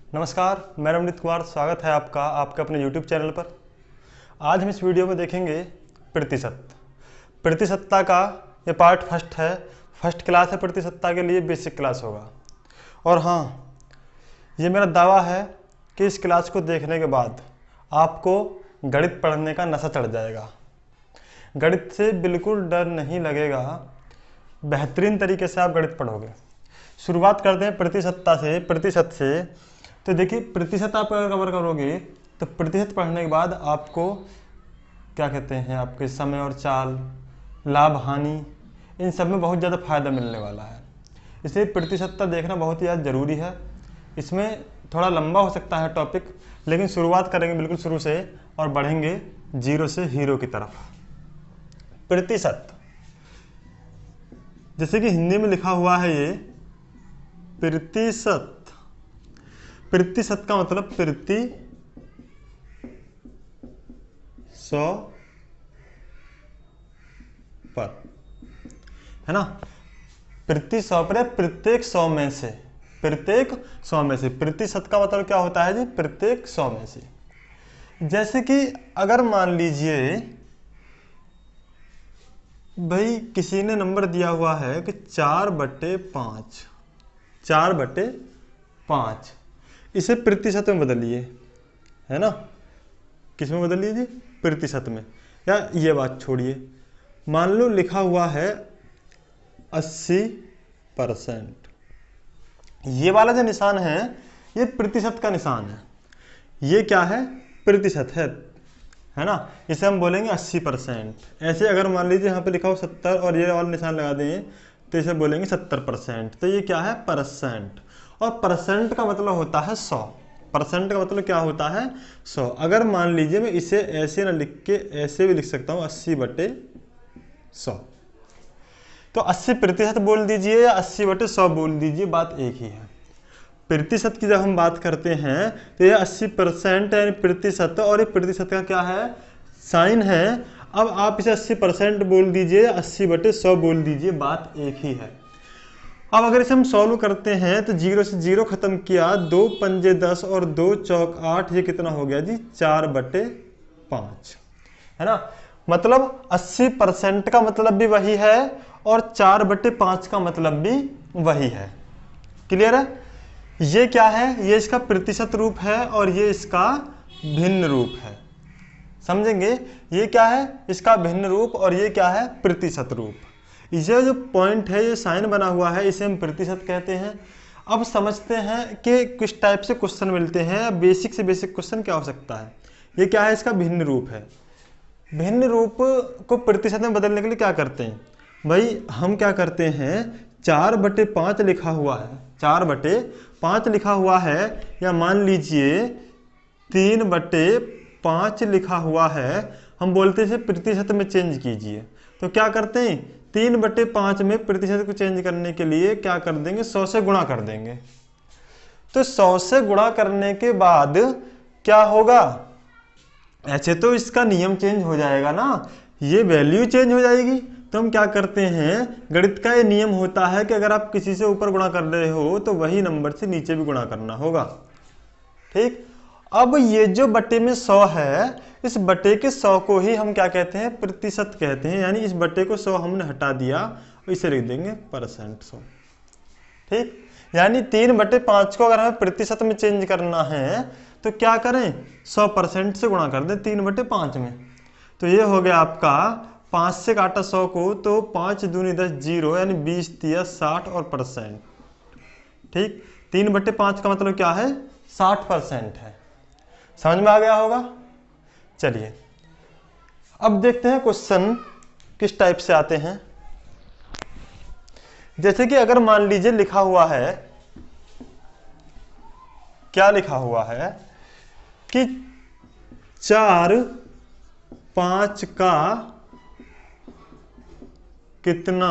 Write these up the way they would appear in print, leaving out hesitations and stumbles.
नमस्कार, मैं रमनीत कुमार। स्वागत है आपका आपके अपने YouTube चैनल पर। आज हम इस वीडियो में देखेंगे प्रतिशत। प्रतिशतता का ये पार्ट फर्स्ट है, फर्स्ट क्लास है। प्रतिशतता के लिए बेसिक क्लास होगा। और हाँ, ये मेरा दावा है कि इस क्लास को देखने के बाद आपको गणित पढ़ने का नशा चढ़ जाएगा। गणित से बिल्कुल डर नहीं लगेगा, बेहतरीन तरीके से आप गणित पढ़ोगे। शुरुआत करते हैं प्रतिशत से। तो देखिए, प्रतिशत आप अगर कवर करोगे तो प्रतिशत पढ़ने के बाद आपको क्या कहते हैं, आपके समय और चाल, लाभ हानि, इन सब में बहुत ज़्यादा फायदा मिलने वाला है। इसलिए प्रतिशतता देखना बहुत ही ज़्यादा ज़रूरी है। इसमें थोड़ा लंबा हो सकता है टॉपिक, लेकिन शुरुआत करेंगे बिल्कुल शुरू से और बढ़ेंगे जीरो से हीरो की तरफ। प्रतिशत, जैसे कि हिंदी में लिखा हुआ है ये प्रतिशत। प्रतिशत का मतलब प्रति 100 पर, है ना। प्रति 100 पर, प्रत्येक 100 में से, प्रत्येक 100 में से। प्रतिशत का मतलब क्या होता है जी? प्रत्येक 100 में से। जैसे कि अगर मान लीजिए भाई किसी ने नंबर दिया हुआ है कि 4/5, 4/5, इसे प्रतिशत में बदलिए, है ना। किस में बदल लीजिए? प्रतिशत में। या ये बात छोड़िए, मान लो लिखा हुआ है 80%। ये वाला जो निशान है ये प्रतिशत का निशान है। ये क्या है? प्रतिशत है ना। इसे हम बोलेंगे 80%। ऐसे अगर मान लीजिए यहाँ पे लिखा हो 70 और ये वाला निशान लगा दें तो इसे बोलेंगे 70%। तो ये क्या है? परसेंट। और परसेंट का मतलब होता है 100। परसेंट का मतलब क्या होता है? 100। अगर मान लीजिए मैं इसे ऐसे ना लिख के ऐसे भी लिख सकता हूँ, 80/100। तो 80% बोल दीजिए या 80/100 बोल दीजिए, बात एक ही है। प्रतिशत की जब हम बात करते हैं तो ये 80% यानी प्रतिशत, और ये प्रतिशत का क्या है? साइन है। अब आप इसे 80% बोल दीजिए, 80/100 बोल दीजिए, बात एक ही है। अब अगर इसे हम सॉल्व करते हैं तो 0 से 0 खत्म किया, 2 पंजे 10 और 2 चौक 8, ये कितना हो गया जी? 4/5, है ना। मतलब 80% का मतलब भी वही है और 4/5 का मतलब भी वही है। क्लियर है? ये क्या है? ये इसका प्रतिशत रूप है और ये इसका भिन्न रूप है। समझेंगे? ये क्या है? इसका भिन्न रूप, और ये क्या है? प्रतिशत रूप। ये जो पॉइंट है, ये साइन बना हुआ है, इसे हम प्रतिशत कहते हैं। अब समझते हैं कि किस टाइप से क्वेश्चन मिलते हैं। बेसिक से बेसिक क्वेश्चन क्या हो सकता है? ये क्या है? इसका भिन्न रूप है। भिन्न रूप को प्रतिशत में बदलने के लिए क्या करते हैं भाई? हम क्या करते हैं, 4/5 लिखा हुआ है, 4/5 लिखा हुआ है, या मान लीजिए 3/5 लिखा हुआ है, हम बोलते हैं प्रतिशत में चेंज कीजिए। तो क्या करते हैं? 3/5 में प्रतिशत को चेंज करने के लिए क्या कर देंगे? 100 से गुणा कर देंगे। तो 100 से गुणा करने के बाद क्या होगा? ऐसे तो इसका नियम चेंज हो जाएगा ना, ये वैल्यू चेंज हो जाएगी। तो हम क्या करते हैं, गणित का ये नियम होता है कि अगर आप किसी से ऊपर गुणा कर रहे हो तो वही नंबर से नीचे भी गुणा करना होगा। ठीक। अब ये जो बटे में 100 है, इस बटे के 100 को ही हम क्या कहते हैं? प्रतिशत कहते हैं। यानी इस बटे को 100 हमने हटा दिया, इसे लिख देंगे परसेंट 100। ठीक। यानी 3/5 को अगर हमें प्रतिशत में चेंज करना है तो क्या करें? 100% से गुणा कर दें 3/5 में। तो ये हो गया आपका, 5 से काटा 100 को तो 5 दूनी 10, 0, यानी 20 तिया 60 और परसेंट। ठीक। 3/5 का मतलब क्या है? 60% है। समझ में आ गया होगा? चलिए अब देखते हैं क्वेश्चन किस टाइप से आते हैं। जैसे कि अगर मान लीजिए लिखा हुआ है, क्या लिखा हुआ है कि 4/5 का कितना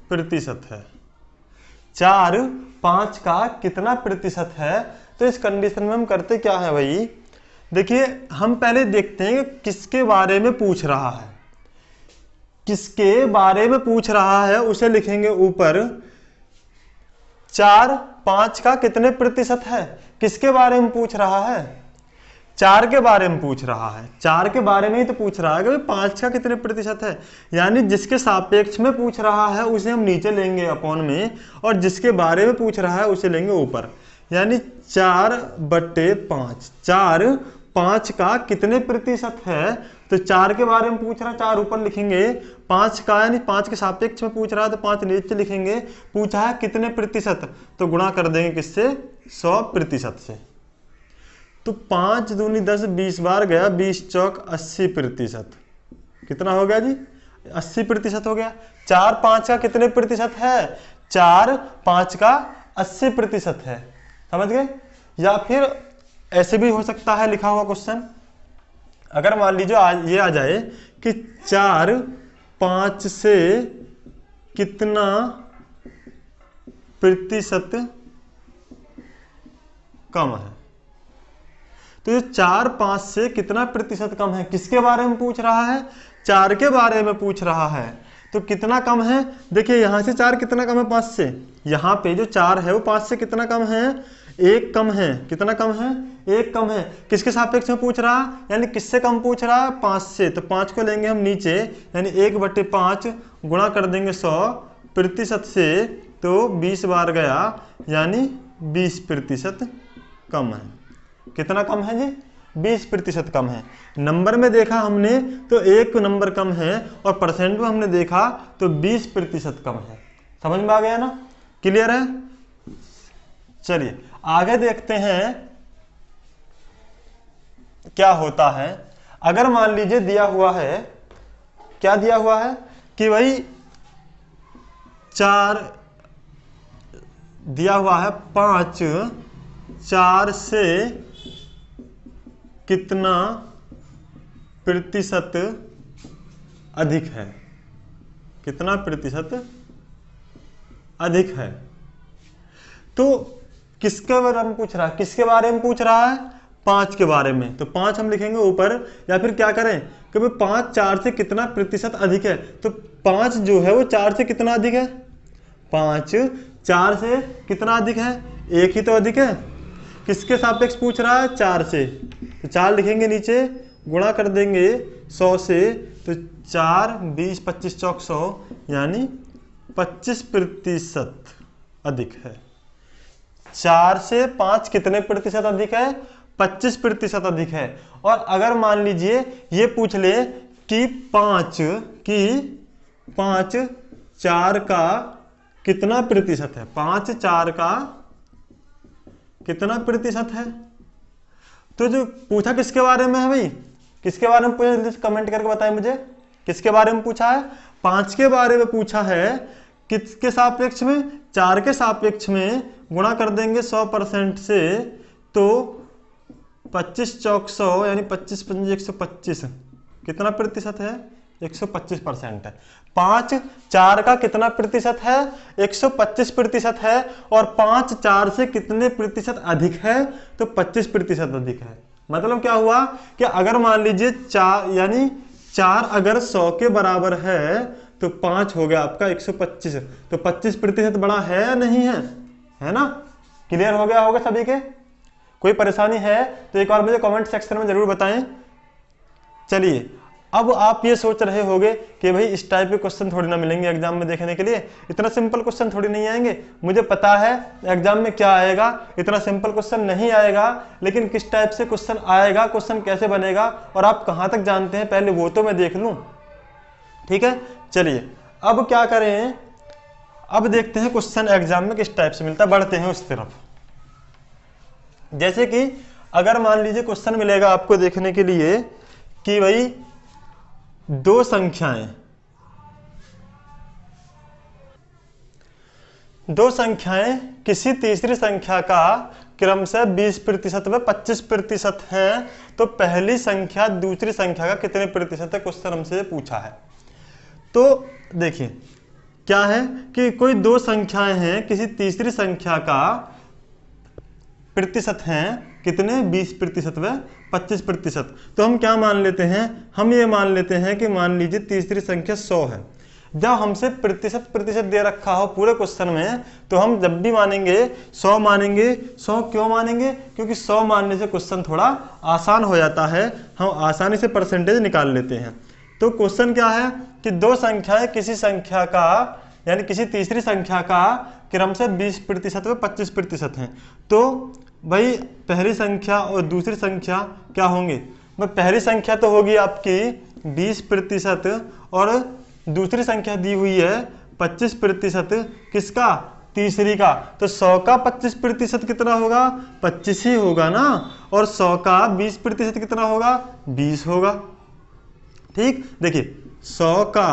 प्रतिशत है? 4/5 का कितना प्रतिशत है? तो इस कंडीशन में हम करते क्या है भाई? देखिए, हम पहले देखते हैं कि किसके बारे में पूछ रहा है। किसके बारे में पूछ रहा है उसे लिखेंगे ऊपर। 4 5 का कितने प्रतिशत है, किसके बारे में पूछ रहा है, 4 के बारे में पूछ रहा है, 4 के बारे में ही तो पूछ रहा है कि 5 का कितने प्रतिशत है। यानी जिसके सापेक्ष में पूछ रहा है उसे हम नीचे लेंगे अपॉन में, और जिसके बारे में पूछ रहा है उसे लेंगे ऊपर। यानी 4/5, 4 5 का कितने प्रतिशत है, तो 4 के बारे में पूछ रहा है 4 ऊपर लिखेंगे, 5 का यानी 5 के सापेक्ष में पूछ रहा है तो 5 नीचे लिखेंगे, पूछा है कितने प्रतिशत, तो गुणा कर देंगे किससे, 100% से। तो 5 दूनी 10, 20 बार गया, 20 चौक 80%। कितना हो गया जी, 80% हो गया। 4 5 का कितने प्रतिशत है, 4 5 का 80% है, समझ गए। या फिर ऐसे भी हो सकता है लिखा हुआ क्वेश्चन, अगर मान लीजिए ये आ जाए कि 4 5 से कितना प्रतिशत कम है, तो ये 4 5 से कितना प्रतिशत कम है, किसके बारे में पूछ रहा है, 4 के बारे में पूछ रहा है। तो कितना कम है, देखिए यहां से 4 कितना कम है 5 से, यहाँ पे जो 4 है वो 5 से कितना कम है, 1 कम है। कितना कम है, 1 कम है। किसके सापेक्ष में पूछ रहा है, यानी किससे कम पूछ रहा है, 5 से। तो 5 को लेंगे हम नीचे, यानी 1/5 गुणा कर देंगे 100% से, तो 20 बार गया, यानी 20% कम है। कितना कम है जी, 20% कम है। नंबर में देखा हमने तो 1 नंबर कम है, और परसेंट में हमने देखा तो 20% कम है। समझ में आ गया ना, क्लियर है। चलिए आगे देखते हैं क्या होता है। अगर मान लीजिए दिया हुआ है, क्या दिया हुआ है कि भाई 4 दिया हुआ है, 5 4 से कितना प्रतिशत अधिक है, कितना प्रतिशत अधिक है। तो किसके बारे में पूछ रहा है, किसके बारे में पूछ रहा है, 5 के बारे में। तो 5 हम लिखेंगे ऊपर, या फिर क्या करें कि भाई 5 4 से कितना प्रतिशत अधिक है, तो 5 जो है वो 4 से कितना अधिक है, 5 4 से कितना अधिक है, 1 ही तो अधिक है। किसके सापेक्ष पूछ रहा है, 4 से। तो 4 लिखेंगे नीचे, गुणा कर देंगे 100 से, तो 4 20 25 चौक 100, यानी 25% अधिक है। 4 से 5 कितने प्रतिशत अधिक है, 25% अधिक है। और अगर मान लीजिए ये पूछ ले कि 5 4 का कितना प्रतिशत है, 5 4 का कितना प्रतिशत है, तो जो पूछा किसके बारे में है भाई, किसके बारे में पूछा, कमेंट करके बताएं मुझे किसके बारे में पूछा है। 5 के बारे में पूछा है, किसके सापेक्ष में, 4 के सापेक्ष में, गुणा कर देंगे 100% से, तो 25 चौक 100, यानी 25 5 125, कितना प्रतिशत है, 125% है। 5 4 का कितना प्रतिशत है, 125% है। और 5 4 से कितने प्रतिशत अधिक है, तो 25% अधिक है। मतलब क्या हुआ कि अगर मान लीजिए 4, यानी 4 अगर 100 के बराबर है, तो 5 हो गया आपका 125, तो 25% बड़ा है या नहीं है, है ना। क्लियर हो गया होगा सभी के, कोई परेशानी है तो एक बार मुझे कमेंट सेक्शन में जरूर बताएं। चलिए अब आप ये सोच रहे होंगे कि भाई इस टाइप के क्वेश्चन थोड़ी ना मिलेंगे एग्जाम में देखने के लिए, इतना सिंपल क्वेश्चन थोड़ी नहीं आएंगे। मुझे पता है एग्जाम में क्या आएगा, इतना सिंपल क्वेश्चन नहीं आएगा, लेकिन किस टाइप से क्वेश्चन आएगा, क्वेश्चन कैसे बनेगा और आप कहाँ तक जानते हैं पहले वो तो मैं देख लूँ, ठीक है। चलिए अब क्या करें, अब देखते हैं क्वेश्चन एग्जाम में किस टाइप से मिलता है, बढ़ते हैं उस तरफ। जैसे कि अगर मान लीजिए क्वेश्चन मिलेगा आपको देखने के लिए कि भाई दो संख्याएं किसी तीसरी संख्या का क्रमशः 20% व 25% है, तो पहली संख्या दूसरी संख्या का कितने प्रतिशत है, क्वेश्चन हमसे पूछा है। तो देखिए क्या है कि कोई दो संख्याएं हैं, किसी तीसरी संख्या का प्रतिशत हैं कितने, 20% व 25%। तो हम क्या मान लेते हैं, हम ये मान लेते हैं कि मान लीजिए तीसरी संख्या 100 है, जब हमसे प्रतिशत प्रतिशत दे रखा हो पूरे क्वेश्चन में, तो हम जब भी मानेंगे 100 मानेंगे। 100 क्यों मानेंगे? क्योंकि 100 मानने से क्वेश्चन थोड़ा आसान हो जाता है, हम आसानी से परसेंटेज निकाल लेते हैं। तो क्वेश्चन क्या है कि दो संख्याएं किसी संख्या का यानी किसी तीसरी संख्या का क्रम से 20% व 25% हैं। तो भाई पहली संख्या और दूसरी संख्या क्या होंगे? भाई पहली संख्या तो होगी आपकी 20% और दूसरी संख्या दी हुई है 25%। किसका? तीसरी का। तो 100 का 25% कितना होगा? 25 ही होगा ना। और 100 का 20% कितना होगा? 20 होगा। ठीक, देखिए 100 का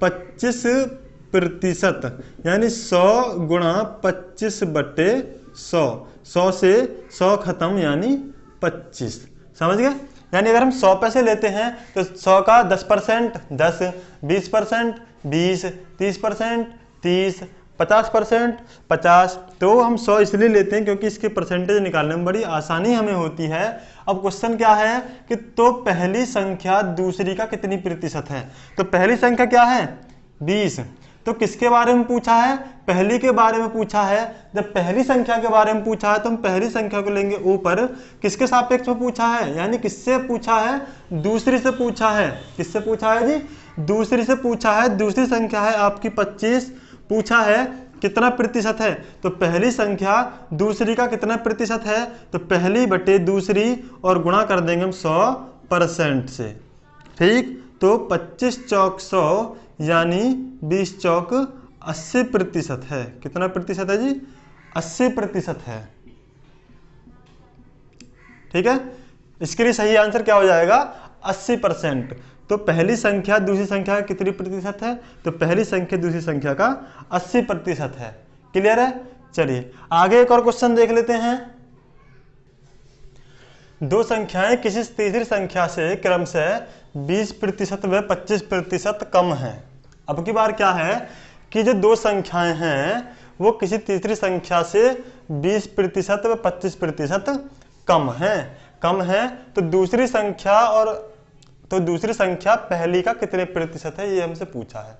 25% यानी 100 गुणा 25/100। 100 से 100 खत्म यानी 25। समझ गए? यानी अगर हम 100 पैसे लेते हैं तो 100 का 10%, 10, 20%, 20, 30%, 30, 50%, 50। तो हम 100 इसलिए लेते हैं क्योंकि इसके परसेंटेज निकालने में बड़ी आसानी हमें होती है। अब क्वेश्चन क्या है कि तो पहली संख्या दूसरी का कितनी प्रतिशत है? तो पहली संख्या क्या है? 20। तो किसके बारे में पूछा है? पहली के बारे में पूछा है। जब पहली संख्या के बारे में पूछा है तो हम पहली संख्या को लेंगे ऊपर। किसके सापेक्ष में पूछा है? यानी किससे पूछा है? दूसरी से पूछा है। किससे पूछा है जी? दूसरी से पूछा है। दूसरी संख्या है आपकी 25। पूछा है कितना प्रतिशत है? तो पहली संख्या दूसरी का कितना प्रतिशत है? तो पहली बटे दूसरी और गुणा कर देंगे हम 100% से। ठीक, तो 25 चौक 100 यानी 20 चौक 80% है। कितना प्रतिशत है जी? 80% है। ठीक है, इसके लिए सही आंसर क्या हो जाएगा? 80%। तो पहली संख्या दूसरी संख्या का कितनी प्रतिशत है? तो पहली संख्या दूसरी संख्या का 80% है। क्लियर है? चलिए आगे एक और क्वेश्चन देख लेते हैं। दो संख्याएं किसी तीसरी संख्या से क्रम से 20% व 25% कम है। अब की बार क्या है कि जो दो संख्याएं हैं वो किसी तीसरी संख्या से 20% व 25% कम है। तो दूसरी संख्या पहली का कितने प्रतिशत है, ये हमसे पूछा है।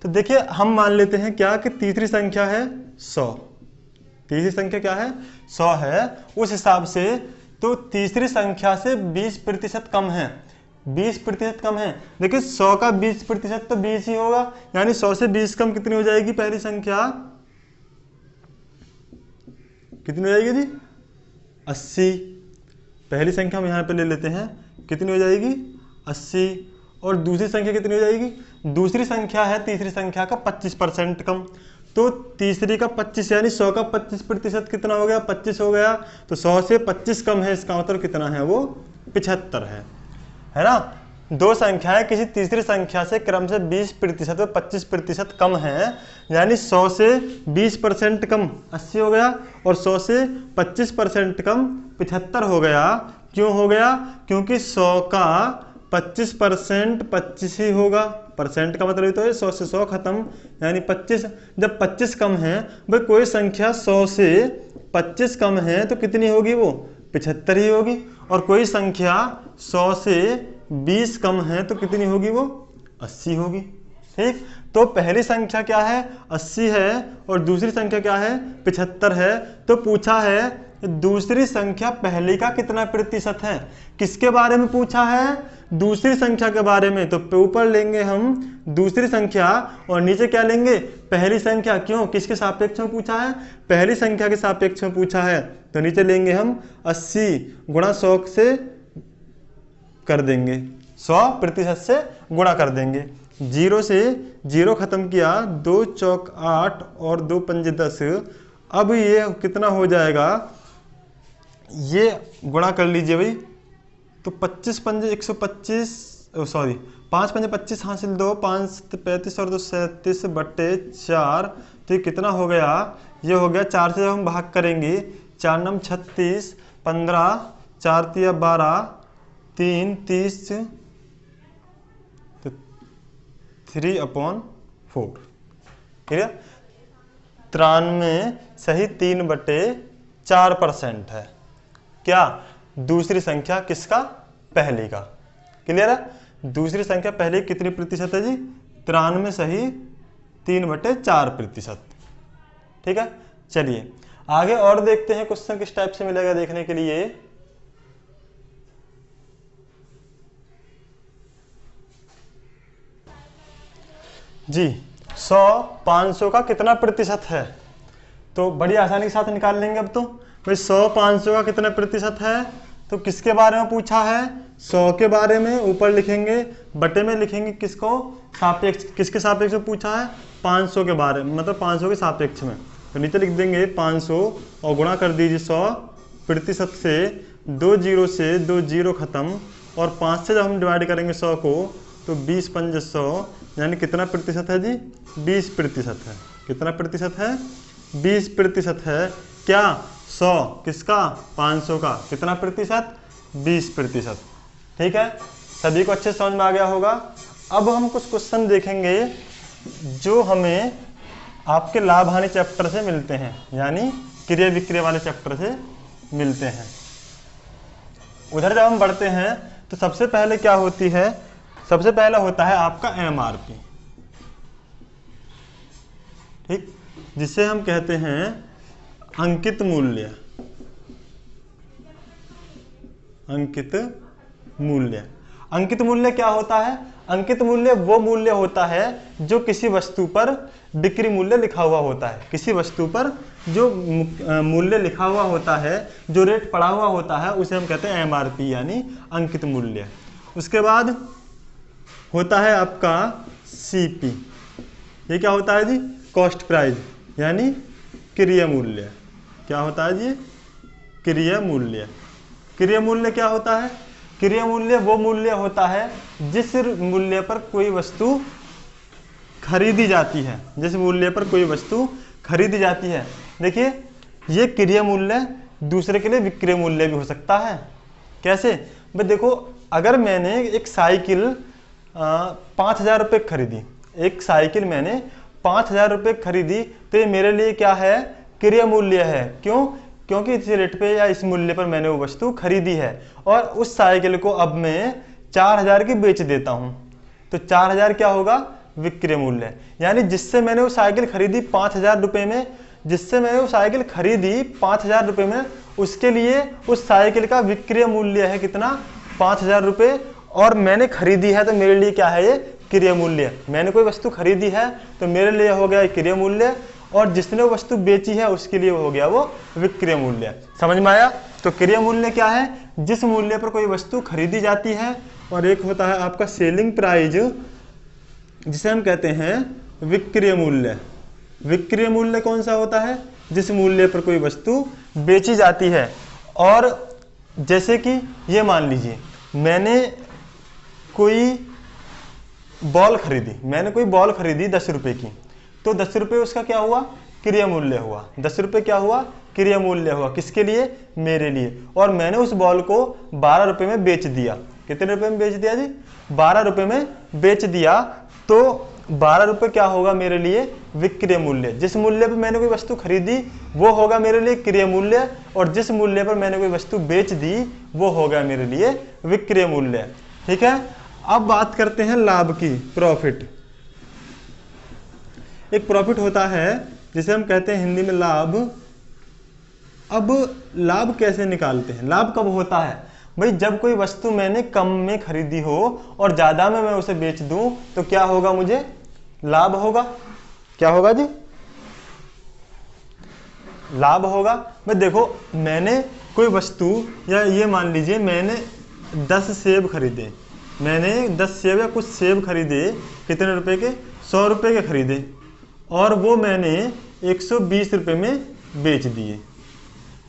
तो देखिए हम मान लेते हैं क्या कि तीसरी संख्या है 100। तीसरी संख्या क्या है? 100 है। उस हिसाब से तो तीसरी संख्या से 20% कम है। 20% कम है। देखिए 100 का 20% तो 20 ही होगा। यानी 100 से 20 कम कितनी हो जाएगी? पहली संख्या कितनी हो जाएगी जी? 80। पहली संख्या हम यहाँ पे ले लेते हैं, कितनी हो जाएगी? 80। और दूसरी संख्या कितनी हो जाएगी? दूसरी संख्या है तीसरी संख्या का 25% कम। तो तीसरी का 25 यानी 100 का 25% कितना हो गया? 25 हो गया। तो 100 से 25 कम है, इसका मतलब कितना है? वो 75 है ना। दो संख्याएं किसी तीसरी संख्या से क्रम से 20% व 25% कम है। यानी 100 से 20% कम 80 हो गया और 100 से 25% कम 75 हो गया। क्यों हो गया? क्योंकि 100 का 25% 25 ही होगा। परसेंट का मतलब तो है 100 से 100 खत्म यानी 25। जब 25 कम है, भाई कोई संख्या 100 से 25 कम है तो कितनी होगी? वो 75 ही होगी। और कोई संख्या 100 से 20 कम है तो कितनी होगी? वो 80 होगी। ठीक, तो पहली संख्या क्या है? 80 है और दूसरी संख्या क्या है? 75 है। तो पूछा है दूसरी संख्या पहली का कितना प्रतिशत है। किसके बारे में पूछा है? दूसरी संख्या के बारे में। तो ऊपर लेंगे हम दूसरी संख्या और नीचे क्या लेंगे? पहली संख्या। क्यों? किसके सापेक्ष में पूछा है? पहली संख्या के सापेक्ष में पूछा है। तो नीचे लेंगे हम 80 गुणा 100 से कर देंगे, 100% से गुणा कर देंगे। 0 से 0 खत्म किया, 2 चौक 8 और 2 पंजे 10। अब ये कितना हो जाएगा? ये गुणा कर लीजिए भाई। तो 25 पंजे 125, सॉरी 5 पंजे 25 हासिल 2, 5 35 और 2 37/4। तो ये कितना हो गया? ये हो गया 4 से जब हम भाग करेंगे, 4 नम 36, 15, 4 तिया 12, 3 30, तो 3/4। क्लियर? 93 सही 3/4% है। क्या? दूसरी संख्या किसका? पहली का। क्लियर है? दूसरी संख्या पहले कितनी प्रतिशत है जी? 93.4%। ठीक है, चलिए आगे और देखते हैं क्वेश्चन किस टाइप से मिलेगा देखने के लिए। जी 100 500 का कितना प्रतिशत है, तो बड़ी आसानी के साथ निकाल लेंगे। अब तो भाई 100 500 का कितना प्रतिशत है, तो किसके बारे में पूछा है, 100 के बारे में, ऊपर लिखेंगे बटे में लिखेंगे किसको, सापेक्ष, किसके सापेक्ष में पूछा है, 500 के बारे में, मतलब 500 के सापेक्ष में। तो नीचे लिख देंगे 500 और गुणा कर दीजिए 100% से, 2 जीरो से 2 जीरो खत्म, और 5 से जब हम डिवाइड करेंगे 100 को तो 20 पंजे 100, यानी कितना प्रतिशत है जी, 20% है। कितना प्रतिशत है, 20% है। क्या 100 किसका, 500 का, कितना प्रतिशत, 20%। ठीक है, सभी को अच्छे समझ में आ गया होगा। अब हम कुछ क्वेश्चन देखेंगे जो हमें आपके लाभ हानि चैप्टर से मिलते हैं, यानी क्रिया विक्रिय वाले चैप्टर से मिलते हैं। उधर जब हम बढ़ते हैं तो सबसे पहले क्या होती है, सबसे पहला होता है आपका एमआरपी। ठीक, जिसे हम कहते हैं अंकित मूल्य। अंकित मूल्य, अंकित मूल्य क्या होता है, अंकित मूल्य वो मूल्य होता है जो किसी वस्तु पर बिक्री मूल्य लिखा हुआ होता है। किसी वस्तु पर जो मूल्य लिखा हुआ होता है, जो रेट पड़ा हुआ होता है, उसे हम कहते हैं एमआरपी, यानी अंकित मूल्य। उसके बाद होता है आपका सीपी। ये क्या होता है जी, कॉस्ट प्राइस, यानी क्रय मूल्य। क्या होता है जी, क्रय मूल्य। क्रय मूल्य क्या होता है, क्रय मूल्य वो मूल्य होता है जिस मूल्य पर कोई वस्तु खरीदी जाती है, जिस मूल्य पर कोई वस्तु खरीदी जाती है। देखिए ये क्रय मूल्य दूसरे के लिए विक्रय मूल्य भी हो सकता है। कैसे भाई, देखो अगर मैंने एक साइकिल 5,000 रुपये खरीदी, एक साइकिल मैंने 5,000 रुपये खरीदी, तो ये मेरे लिए क्या है, क्रय मूल्य है। क्यों, क्योंकि इस रेट पे या इस मूल्य पर मैंने वो वस्तु खरीदी है, और उस साइकिल को अब मैं 4,000 की बेच देता हूँ, तो 4,000 क्या होगा, विक्रय मूल्य। यानी जिससे मैंने वो साइकिल खरीदी 5,000 रुपये में, जिससे मैंने वो साइकिल खरीदी 5,000 रुपये में, उसके लिए उस साइकिल का विक्रय मूल्य है कितना, 5,000 रुपये, और मैंने खरीदी है तो मेरे लिए क्या है, ये क्रय मूल्य। मैंने कोई वस्तु खरीदी है तो मेरे लिए हो गया क्रय मूल्य, और जिसने वो वस्तु बेची है उसके लिए हो गया वो विक्रय मूल्य। समझ में आया। तो क्रय मूल्य क्या है, जिस मूल्य पर कोई वस्तु खरीदी जाती है। और एक होता है आपका सेलिंग प्राइस, जिसे हम कहते हैं विक्रय मूल्य। विक्रय मूल्य कौन सा होता है, जिस मूल्य पर कोई वस्तु बेची जाती है। और जैसे कि ये मान लीजिए मैंने कोई बॉल खरीदी, मैंने कोई बॉल खरीदी 10 रुपये की, तो 10 रुपये उसका क्या हुआ, क्रय मूल्य हुआ। 10 रुपये क्या हुआ, क्रय मूल्य हुआ। किसके लिए, मेरे लिए। और मैंने उस बॉल को 12 रुपये में बेच दिया। कितने रुपये में बेच दिया जी, 12 रुपये में बेच दिया। तो 12 रुपये क्या होगा मेरे लिए, विक्रय मूल्य। जिस मूल्य पर मैंने कोई वस्तु खरीदी वो होगा मेरे लिए क्रय मूल्य, और जिस मूल्य पर मैंने कोई वस्तु बेच दी वो होगा मेरे लिए विक्रय मूल्य। ठीक है, अब बात करते हैं लाभ की, प्रॉफिट। एक प्रॉफिट होता है जिसे हम कहते हैं हिंदी में लाभ। अब लाभ कैसे निकालते हैं, लाभ कब होता है भाई, जब कोई वस्तु मैंने कम में खरीदी हो और ज्यादा में मैं उसे बेच दूं तो क्या होगा, मुझे लाभ होगा। क्या होगा जी, लाभ होगा। भाई देखो मैंने कोई वस्तु, या ये मान लीजिए मैंने 10 सेब खरीदे, मैंने 10 सेब या कुछ सेब खरीदे, कितने रुपए के, 100 रुपये के खरीदे, और वो मैंने 120 रुपये में बेच दिए।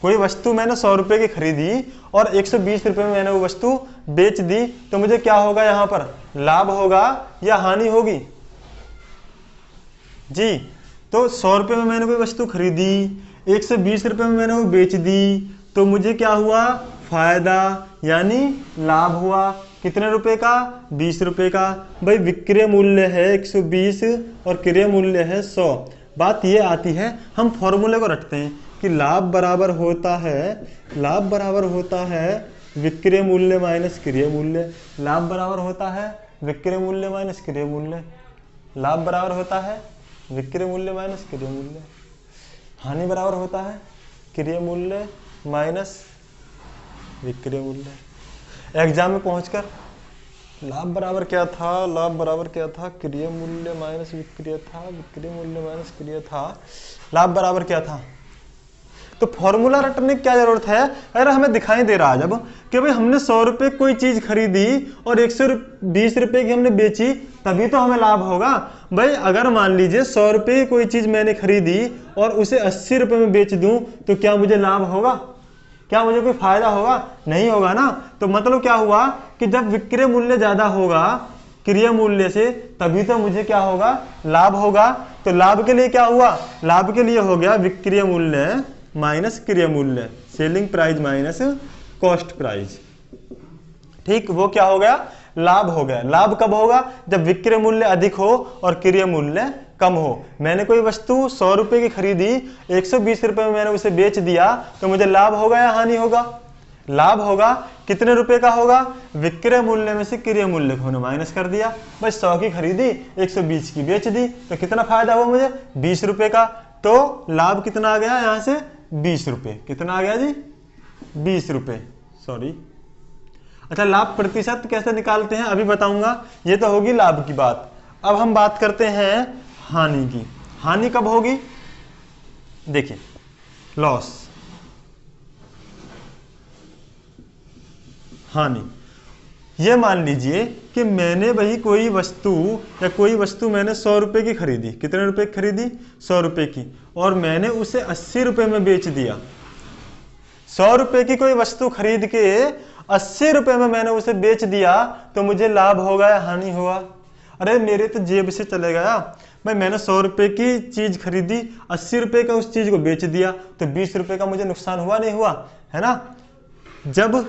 कोई वस्तु मैंने 100 रुपये की खरीदी और 120 रुपये में मैंने वो वस्तु बेच दी, तो मुझे क्या होगा, यहाँ पर लाभ होगा या हानि होगी जी। तो 100 रुपये में मैंने कोई वस्तु खरीदी, 120 रुपये में मैंने वो बेच दी, तो मुझे क्या हुआ, फायदा यानी लाभ हुआ। कितने रुपए का, 20 रुपये का। भाई विक्रय मूल्य है 120 और क्रय मूल्य है 100। बात ये आती है, हम फॉर्मूले को रखते हैं कि लाभ बराबर होता है, लाभ बराबर होता है विक्रय मूल्य माइनस क्रय मूल्य। लाभ बराबर होता है विक्रय मूल्य माइनस क्रय मूल्य। लाभ बराबर होता है विक्रय मूल्य माइनस क्रय मूल्य, हानि बराबर होता है क्रय मूल्य माइनस विक्रय मूल्य। एग्जाम में पहुंचकर लाभ बराबर क्या था, लाभ बराबर क्या था, क्रय मूल्य माइनस विक्रय था, विक्रय मूल्य माइनस क्रय था, लाभ बराबर क्या था। तो फॉर्मूला रटने की क्या जरूरत है, अगर हमें दिखाई दे रहा है जब कि भाई हमने 100 रुपए कोई चीज खरीदी और 120 रुपए की हमने बेची, तभी तो हमें लाभ होगा। भाई अगर मान लीजिए 100 रुपए की कोई चीज मैंने खरीदी और उसे 80 रुपए में बेच दूं, तो क्या मुझे लाभ होगा, क्या मुझे कोई फायदा होगा, नहीं होगा ना। तो मतलब क्या हुआ कि जब विक्रय मूल्य ज्यादा होगा क्रय मूल्य से, तभी तो मुझे क्या होगा, लाभ होगा। तो लाभ के लिए क्या हुआ, लाभ के लिए हो गया विक्रय मूल्य माइनस क्रय मूल्य, selling price minus cost price. ठीक, वो क्या हो गया, लाभ हो गया। लाभ कब होगा, जब विक्रय मूल्य अधिक हो और क्रय मूल्य कम हो। मैंने कोई वस्तु 100 रुपए की खरीदी, 120 रुपए में मैंने उसे बेच दिया, तो मुझे लाभ होगा या हानि होगा, लाभ होगा। कितने रुपए का होगा, विक्रय मूल्य में से क्रय मूल्य को माइनस कर दिया। भाई 100 की खरीदी 120 की बेच दी, तो कितना फायदा हुआ मुझे, 20 रुपए का। तो लाभ कितना आ गया यहाँ से, 20 रुपए। कितना आ गया जी, 20 रुपए, सॉरी। अच्छा, लाभ प्रतिशत कैसे निकालते हैं अभी बताऊंगा, ये तो होगी लाभ की बात। अब हम बात करते हैं हानि की। हानि कब होगी, देखिए, लॉस, हानि। ये मान लीजिए कि मैंने भाई कोई वस्तु मैंने 100 रुपए की खरीदी। कितने रुपए की खरीदी, 100 रुपए की, और मैंने उसे 80 रुपए में बेच दिया। 100 रुपए की कोई वस्तु खरीद के 80 रुपए में मैंने उसे बेच दिया, तो मुझे लाभ होगा या हानि होगा। अरे मेरे तो जेब से चले गया, भाई मैंने 100 रुपए की चीज खरीदी, 80 रुपए का उस चीज को बेच दिया, तो 20 रुपए का मुझे नुकसान हुआ नहीं हुआ, है ना। जब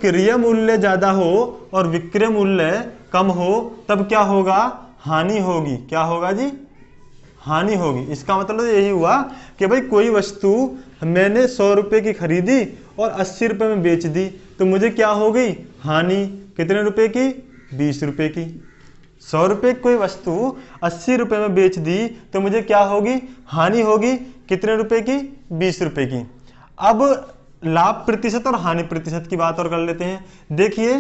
क्रय मूल्य ज्यादा हो और विक्रय मूल्य कम हो, तब क्या होगा, हानि होगी। क्या होगा जी, हानि होगी। इसका मतलब यही हुआ कि भाई कोई वस्तु मैंने 100 रुपए की खरीदी और 80 रुपए में बेच दी, तो मुझे क्या हो गई, हानि। कितने रुपए की, 20 रुपए की। 100 रुपए की कोई वस्तु 80 रुपए में बेच दी, तो मुझे क्या होगी, हानि होगी। कितने रुपए की, 20 रुपए की। अब लाभ प्रतिशत और हानि प्रतिशत की बात और कर लेते हैं। देखिए,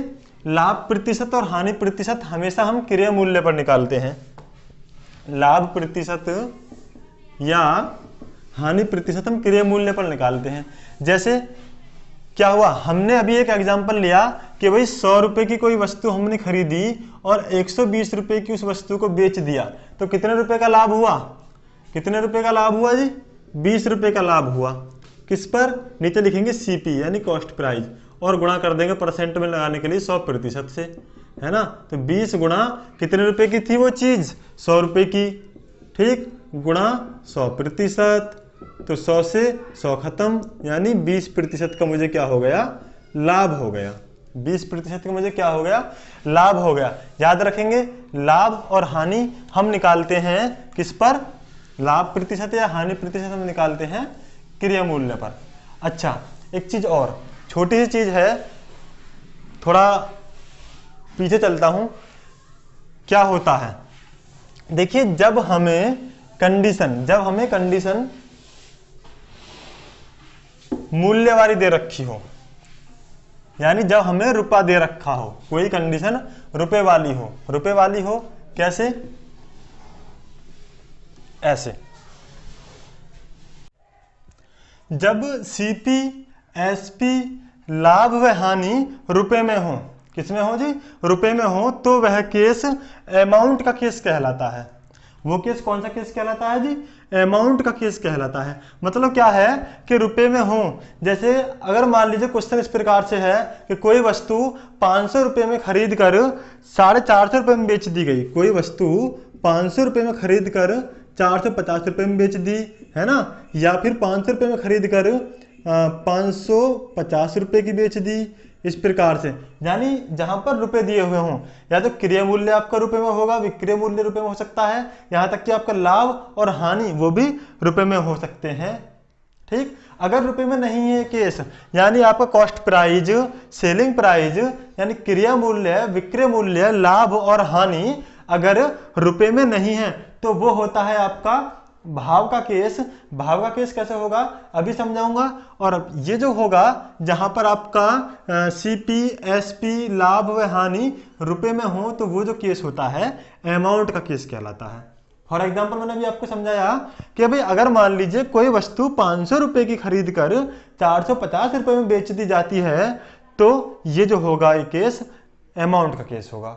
लाभ प्रतिशत और हानि प्रतिशत हमेशा हम क्रय मूल्य पर निकालते हैं। लाभ प्रतिशत या हानि प्रतिशत हम क्रय मूल्य पर निकालते हैं। जैसे क्या हुआ, हमने अभी एक एग्जांपल लिया कि भाई 100 रुपए की कोई वस्तु हमने खरीदी और 120 रुपए की उस वस्तु को बेच दिया, तो कितने रुपए का लाभ हुआ, कितने रुपए का लाभ हुआ जी, 20 रुपए का लाभ हुआ। किस पर, नीचे लिखेंगे सीपी यानी कॉस्ट प्राइस, और गुणा कर देंगे परसेंट में लगाने के लिए 100% से, है ना। तो 20 गुणा कितने रुपए की थी वो चीज, 100 रुपए की, ठीक, गुणा 100%, तो 100 से 100 खत्म, यानी 20% का मुझे क्या हो गया, लाभ हो गया। 20% का मुझे क्या हो गया, लाभ हो गया। याद रखेंगे, लाभ और हानि हम निकालते हैं किस पर, लाभ प्रतिशत या हानि प्रतिशत हम निकालते हैं क्रय मूल्य पर। अच्छा, एक चीज और, छोटी सी चीज है, थोड़ा पीछे चलता हूं। क्या होता है, देखिए, जब हमें कंडीशन मूल्य वाली दे रखी हो, यानी जब हमें रुपया दे रखा हो, कोई कंडीशन रुपए वाली हो, कैसे, ऐसे। जब सीपी, एसपी, लाभ व हानि रुपए में हो, किसमें हो जी, रुपए में हो, तो वह केस अमाउंट का केस कहलाता है। वो केस कौन सा केस कहलाता है जी, अमाउंट का केस कहलाता है। मतलब क्या है कि रुपए में हो, जैसे अगर मान लीजिए क्वेश्चन इस प्रकार से है कि कोई वस्तु 500 रुपए में खरीद कर 450 रुपए में बेच दी गई। कोई वस्तु 500 रुपए में खरीद कर 450 रुपए में बेच दी, है ना, या फिर 500 रुपए में खरीद कर 550 रुपए की बेच दी। इस प्रकार से, यानी जहां पर रुपए दिए हुए हों, या तो क्रय मूल्य आपका रुपए में होगा, विक्रय मूल्य रुपए में हो सकता है, यहां तक कि आपका लाभ और हानि वो भी रुपए में हो सकते हैं। ठीक, अगर रुपए में नहीं है केस, यानी आपका कॉस्ट प्राइस, सेलिंग प्राइस, यानी क्रय मूल्य, विक्रय मूल्य, लाभ और हानि अगर रुपए में नहीं है तो वो होता है आपका भाव का केस। भाव का केस कैसे होगा अभी समझाऊंगा। और ये जो होगा जहां पर आपका सीपी एसपी लाभ व हानि रुपए में हो तो वो जो केस होता है अमाउंट का केस कहलाता है। फॉर एग्जाम्पल मैंने भी आपको समझाया कि भाई अगर मान लीजिए कोई वस्तु 500 रुपए की खरीद कर 450 रुपए में बेच दी जाती है तो ये जो होगा ये केस अमाउंट का केस होगा।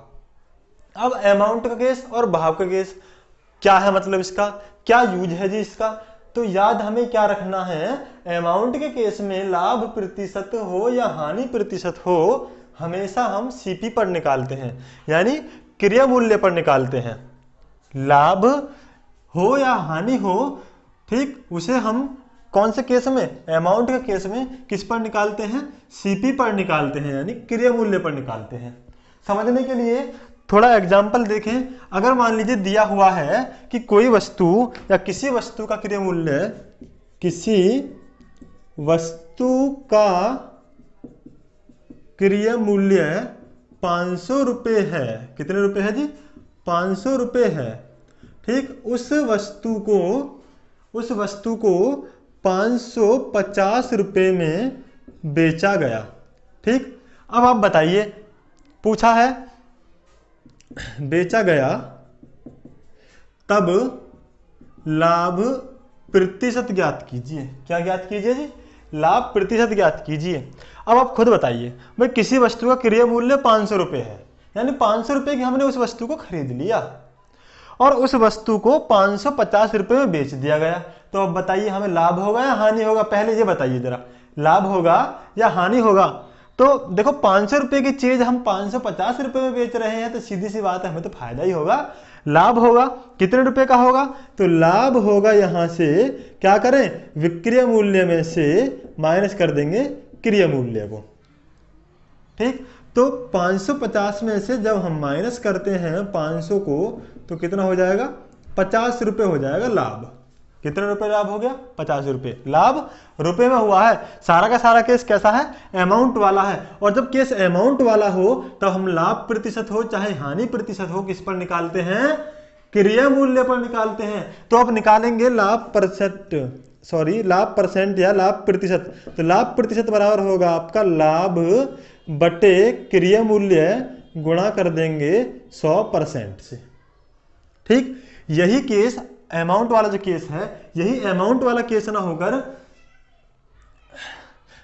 अब अमाउंट का केस और भाव का केस क्या है, मतलब इसका क्या यूज है जी इसका, तो याद हमें क्या रखना है, अमाउंट के केस में लाभ प्रतिशत हो या हानि प्रतिशत हो हमेशा हम सीपी पर निकालते हैं, यानी क्रिया मूल्य पर निकालते हैं। लाभ हो या हानि हो, ठीक, उसे हम कौन से केस में, अमाउंट के केस में किस पर निकालते हैं, सीपी पर निकालते हैं, यानी क्रिया मूल्य पर निकालते हैं। समझने के लिए थोड़ा एग्जाम्पल देखें। अगर मान लीजिए दिया हुआ है कि कोई वस्तु या किसी वस्तु का क्रिया मूल्य, किसी वस्तु का क्रिया मूल्य 500 रुपये है। कितने रुपए है जी, 500 रुपये है, ठीक। उस वस्तु को 550 रुपये में बेचा गया, ठीक। अब आप बताइए, पूछा है बेचा गया, तब लाभ प्रतिशत ज्ञात कीजिए। क्या ज्ञात कीजिए जी, लाभ प्रतिशत ज्ञात कीजिए। अब आप खुद बताइए, भाई किसी वस्तु का क्रिया मूल्य 500 रुपये है, यानी 500 रुपये की हमने उस वस्तु को खरीद लिया और उस वस्तु को 550 रुपये में बेच दिया गया, तो अब बताइए हमें लाभ होगा या हानि होगा, पहले ये बताइए जरा, लाभ होगा या हानि होगा। तो देखो 500 रुपये की चीज हम 550 रुपये में बेच रहे हैं तो सीधी सी बात है हमें तो फायदा ही होगा, लाभ होगा। कितने रुपए का होगा, तो लाभ होगा, यहां से क्या करें, विक्रय मूल्य में से माइनस कर देंगे क्रिय मूल्य को, ठीक। तो 550 में से जब हम माइनस करते हैं 500 को तो कितना हो जाएगा, 50 रुपये हो जाएगा लाभ। कितने रुपए लाभ हो गया, 50 रुपये लाभ रुपए में हुआ है। सारा का सारा केस कैसा है, अमाउंट वाला है। और जब केस अमाउंट वाला हो तब हम लाभ प्रतिशत हो चाहे हानि प्रतिशत हो किस पर निकालते हैं, क्रिया मूल्य पर निकालते हैं। तो अब निकालेंगे लाभ परसेंट या लाभ प्रतिशत। तो लाभ प्रतिशत बराबर होगा आपका लाभ बटे क्रिया मूल्य गुणा कर देंगे 100% से, ठीक। यही केस अमाउंट वाला जो केस है, यही अमाउंट वाला केस ना होकर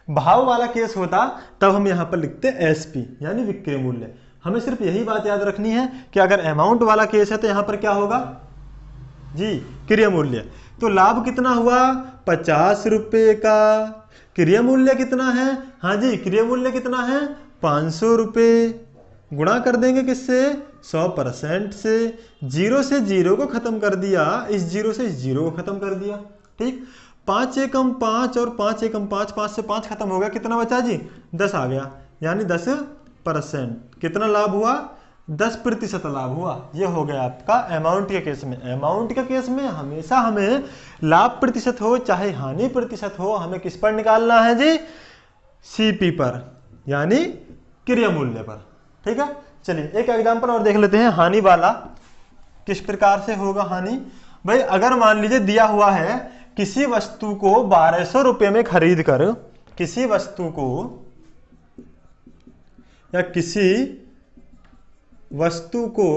भाव वाला केस होता तब हम यहां पर लिखते एसपी यानी विक्रय मूल्य। हमें सिर्फ यही बात याद रखनी है कि अगर अमाउंट वाला केस है तो यहां पर क्या होगा जी, क्रिय मूल्य। तो लाभ कितना हुआ, 50 रुपये का। क्रिय मूल्य कितना है, हाँ जी, क्रिय मूल्य कितना है, 500 रुपये। गुणा कर देंगे किससे, 100% से। 0 से 0 को खत्म कर दिया, इस 0 से इस 0 को खत्म कर दिया, ठीक। 5 एकम 5 और 5 एकम 5, 5 से 5 खत्म हो गया, कितना बचा जी, 10 आ गया, यानी 10%। कितना लाभ हुआ, 10% लाभ हुआ। ये हो गया आपका अमाउंट के केस में। अमाउंट के केस में हमेशा हमें लाभ प्रतिशत हो चाहे हानि प्रतिशत हो, हमें किस पर निकालना है जी, सीपी पर यानी क्रिय मूल्य पर, ठीक है। चलिए एक एग्जांपल और देख लेते हैं हानि वाला, किस प्रकार से होगा हानि। भाई अगर मान लीजिए दिया हुआ है किसी वस्तु को 1200 रुपये में खरीद कर, किसी वस्तु को या किसी वस्तु को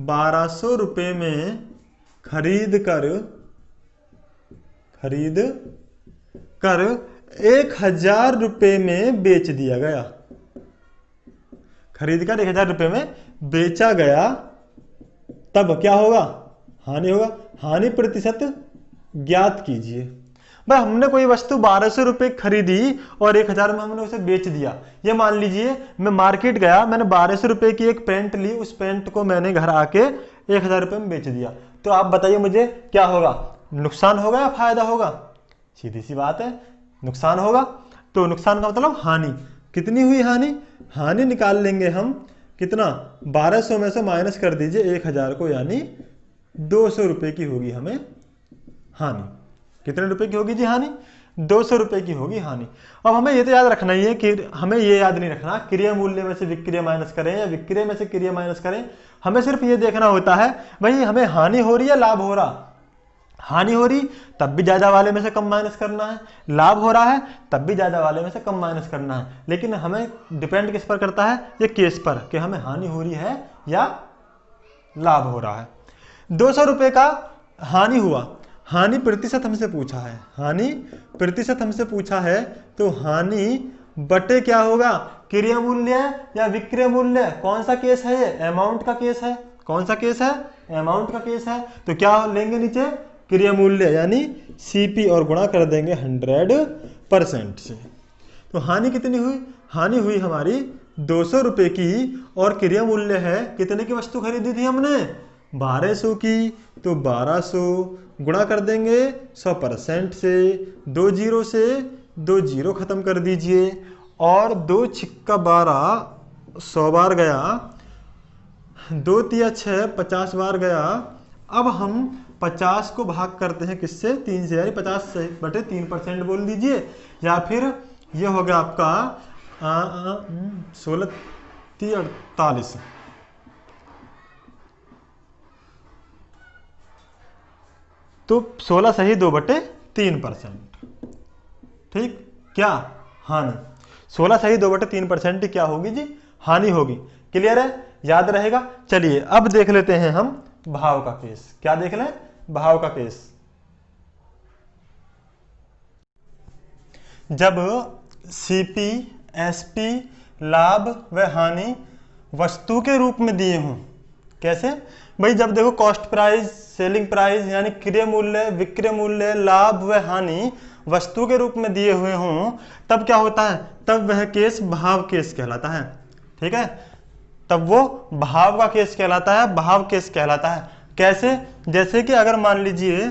1200 रुपये में खरीद कर 1000 रुपये में बेच दिया गया। खरीद कर 1000 रुपये में बेचा गया, तब क्या होगा, हानि होगा। हानि प्रतिशत ज्ञात कीजिए। भाई हमने कोई वस्तु 1200 रुपये खरीदी और 1000 में हमने उसे बेच दिया। ये मान लीजिए मैं मार्केट गया, मैंने 1200 रुपये की एक पैंट ली, उस पैंट को मैंने घर आके 1000 रुपये में बेच दिया। तो आप बताइए मुझे क्या होगा, नुकसान होगा या फायदा होगा, सीधी सी बात है नुकसान होगा। तो नुकसान का मतलब हानि। कितनी हुई हानि, हानि निकाल लेंगे हम, कितना, 1200 में से माइनस कर दीजिए 1000 को, यानी 200 रुपये की होगी हमें हानि। कितने रुपए की होगी जी हानि, 200 रुपये की होगी हानि। अब हमें ये तो याद रखना ही है कि हमें ये याद नहीं रखना क्रिय मूल्य में से विक्रय माइनस करें या विक्रय में से क्रिय माइनस करें, हमें सिर्फ ये देखना होता है भाई हमें हानि हो रही है लाभ हो रहा। हानि हो रही तब भी ज्यादा वाले में से कम माइनस करना है, लाभ हो रहा है तब भी ज्यादा वाले में से कम माइनस करना है। लेकिन हमें डिपेंड किस पर करता है, ये केस पर, कि हमें हानि हो रही है या लाभ हो रहा है। 200 रुपए का हानि हुआ, हानि प्रतिशत हमसे पूछा है, हानि प्रतिशत हमसे पूछा है, तो हानि बटे क्या होगा, क्रय मूल्य या विक्रय मूल्य। कौन सा केस है ये, अमाउंट का केस है। कौन सा केस है, अमाउंट का केस है। तो क्या लेंगे नीचे, क्रय मूल्य यानी सीपी और गुणा कर देंगे 100% से। तो हानि कितनी हुई, हानि हुई हमारी 200 रुपए की, और क्रय मूल्य है कितने की वस्तु खरीदी थी हमने, 1200 की। तो 1200 गुणा कर देंगे 100% से, 2 जीरो से 2 जीरो खत्म कर दीजिए, और 2 छिक्का 12 100 बार गया, 2 तिया 6 50 बार गया। अब हम 50 को भाग करते हैं किससे, 3 से, यानी 50/3% बोल दीजिए, या फिर ये हो गया आपका 16 3 48, तो 16 सही 2/3%। ठीक, क्या हानि, 16 सही 2/3% क्या होगी जी, हानि होगी। क्लियर है, याद रहेगा। चलिए अब देख लेते हैं हम भाव का केस। क्या देख लें, भाव का केस। जब सीपी, एसपी, लाभ व हानि वस्तु के रूप में दिए हों। कैसे भाई, जब देखो कॉस्ट प्राइस, सेलिंग प्राइस यानी क्रय मूल्य, विक्रय मूल्य, लाभ व हानि वस्तु के रूप में दिए हुए हों, तब क्या होता है, तब वह केस भाव केस कहलाता है। ठीक है, तब वो भाव का केस कहलाता है, भाव केस कहलाता है। कैसे, जैसे कि अगर मान लीजिए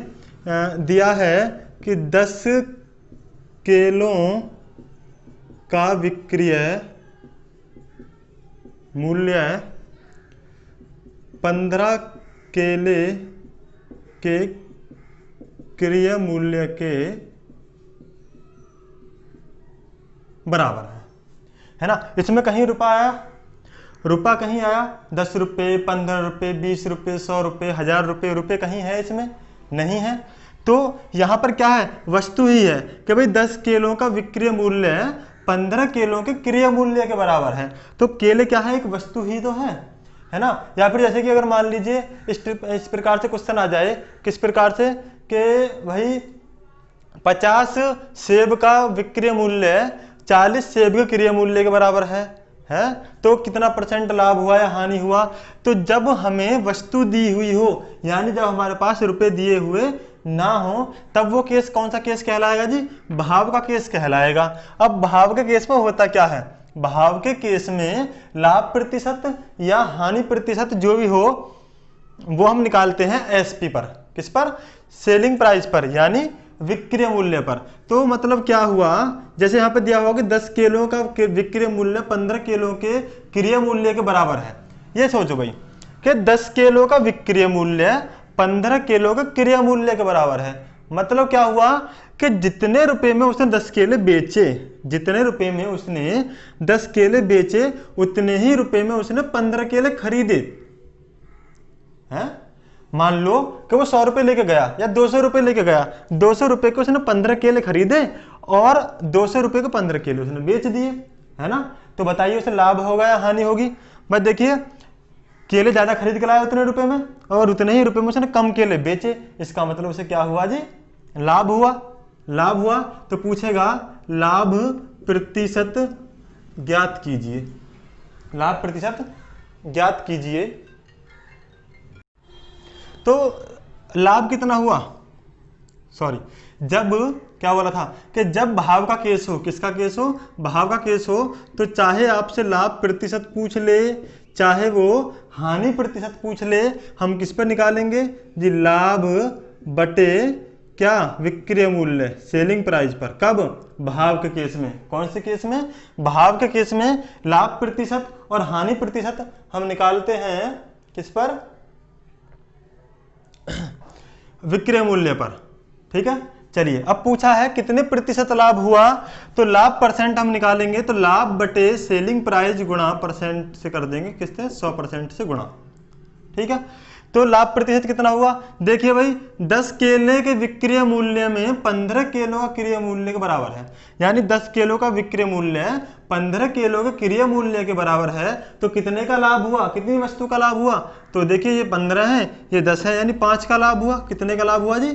दिया है कि 10 किलो का विक्रय मूल्य 15 केले के क्रय मूल्य के बराबर है ना। इसमें कहीं रुपया आया, रुपया कहीं आया, 10 रुपये, 15 रुपये, 20 रुपये, 100 रुपये, 1000 रुपये, रुपये कहीं है इसमें, नहीं है। तो यहाँ पर क्या है, वस्तु ही है कि भाई 10 केलों का विक्रय मूल्य 15 केलों के क्रय मूल्य के बराबर है। तो केले क्या है, एक वस्तु ही तो है ना। या फिर जैसे कि अगर मान लीजिए इस प्रकार से क्वेश्चन आ जाए, किस प्रकार से, कि भाई 50 सेब का विक्रय मूल्य 40 सेब के क्रय मूल्य के बराबर है, तो कितना % लाभ हुआ या हानि हुआ। तो जब हमें वस्तु दी हुई हो, यानी जब हमारे पास रुपए दिए हुए ना हो, तब वो केस कौन सा केस कहलाएगा जी, भाव का केस कहलाएगा। अब भाव के केस में होता क्या है, भाव के केस में लाभ प्रतिशत या हानि प्रतिशत जो भी हो वो हम निकालते हैं एसपी पर। किस पर, सेलिंग प्राइस पर, यानी विक्रय मूल्य पर। तो मतलब क्या हुआ, जैसे यहाँ पे दिया हुआ कि 10 किलो का विक्रय मूल्य 15 किलो के क्रय मूल्य के बराबर है। ये सोचो भाई कि 10 किलो का विक्रय मूल्य 15 किलो के क्रय मूल्य के बराबर है। मतलब क्या हुआ कि जितने रुपए में उसने 10 केले बेचे, जितने रुपए में उसने 10 केले बेचे, उतने ही रुपए में उसने 15 केले खरीदे हैं। मान लो कि वो 100 रुपए लेके गया या 200 रुपए लेके गया, 200 रुपए के उसने 15 केले खरीदे और 200 रुपए के 15 केले उसने बेच दिए, है ना। तो बताइए उसे लाभ होगा या हानि होगी। बस देखिए, केले ज्यादा खरीद के लाया उतने रुपए में, और उतने ही रुपए में उसने कम केले बेचे, इसका मतलब उसे क्या हुआ जी, लाभ हुआ। लाभ हुआ तो पूछेगा लाभ प्रतिशत ज्ञात कीजिए, लाभ प्रतिशत ज्ञात कीजिए। तो लाभ कितना हुआ, सॉरी, जब क्या बोला था कि जब भाव का केस हो, किसका केस हो, भाव का केस हो, तो चाहे आपसे लाभ प्रतिशत पूछ ले, चाहे वो हानि प्रतिशत पूछ ले, हम किस पर निकालेंगे जी, लाभ बटे क्या, विक्रय मूल्य, सेलिंग प्राइस पर। कब, भाव के केस में। कौन से केस में, भाव के केस में लाभ प्रतिशत और हानि प्रतिशत हम निकालते हैं किस पर, विक्रय मूल्य पर। ठीक है, चलिए अब पूछा है कितने प्रतिशत लाभ हुआ, तो लाभ परसेंट हम निकालेंगे, तो लाभ बटे सेलिंग प्राइस गुणा परसेंट से कर देंगे, किससे, 100% से गुणा। ठीक है। तो लाभ प्रतिशत कितना हुआ, देखिए भाई 10 केले के विक्रय मूल्य में 15 किलो का क्रय मूल्य के बराबर है, यानी 10 किलो का विक्रय मूल्य 15 किलो के क्रय मूल्य के बराबर है। तो कितने का लाभ हुआ, कितनी वस्तु का लाभ हुआ, तो देखिए ये 15 है, ये 10 है, यानी 5 का लाभ हुआ। कितने का लाभ हुआ जी,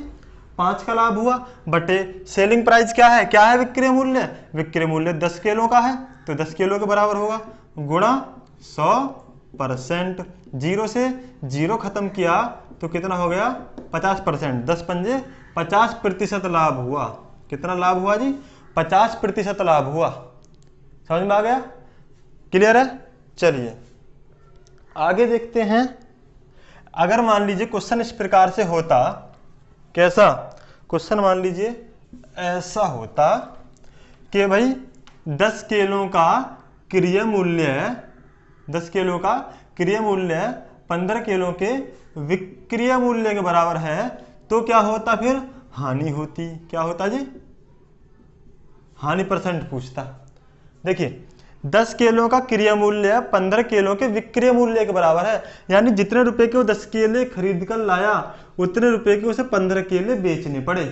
5 का लाभ हुआ, बटे सेलिंग प्राइस क्या है, क्या है विक्रय मूल्य, विक्रय मूल्य 10 किलो का है, तो 10 किलो के बराबर होगा, गुणा 100%। 0 से 0 खत्म किया तो कितना हो गया 50%, 10 पंजे 50% लाभ हुआ। कितना लाभ हुआ जी, 50% लाभ हुआ। समझ में आ गया, क्लियर है। चलिए आगे देखते हैं। अगर मान लीजिए क्वेश्चन इस प्रकार से होता, कैसा क्वेश्चन, मान लीजिए ऐसा होता कि भाई 10 किलो का क्रय मूल्य, 10 किलो का क्रय मूल्य 15 किलो के विक्रय मूल्य के बराबर है, तो क्या होता, फिर हानि होती। क्या होता जी, हानि परसेंट पूछता। देखिए 10 किलो का क्रय मूल्य 15 किलो के विक्रय मूल्य के बराबर है, यानी जितने रुपए के वो 10 केले खरीद कर लाया उतने रुपए के उसे 15 केले बेचने पड़े,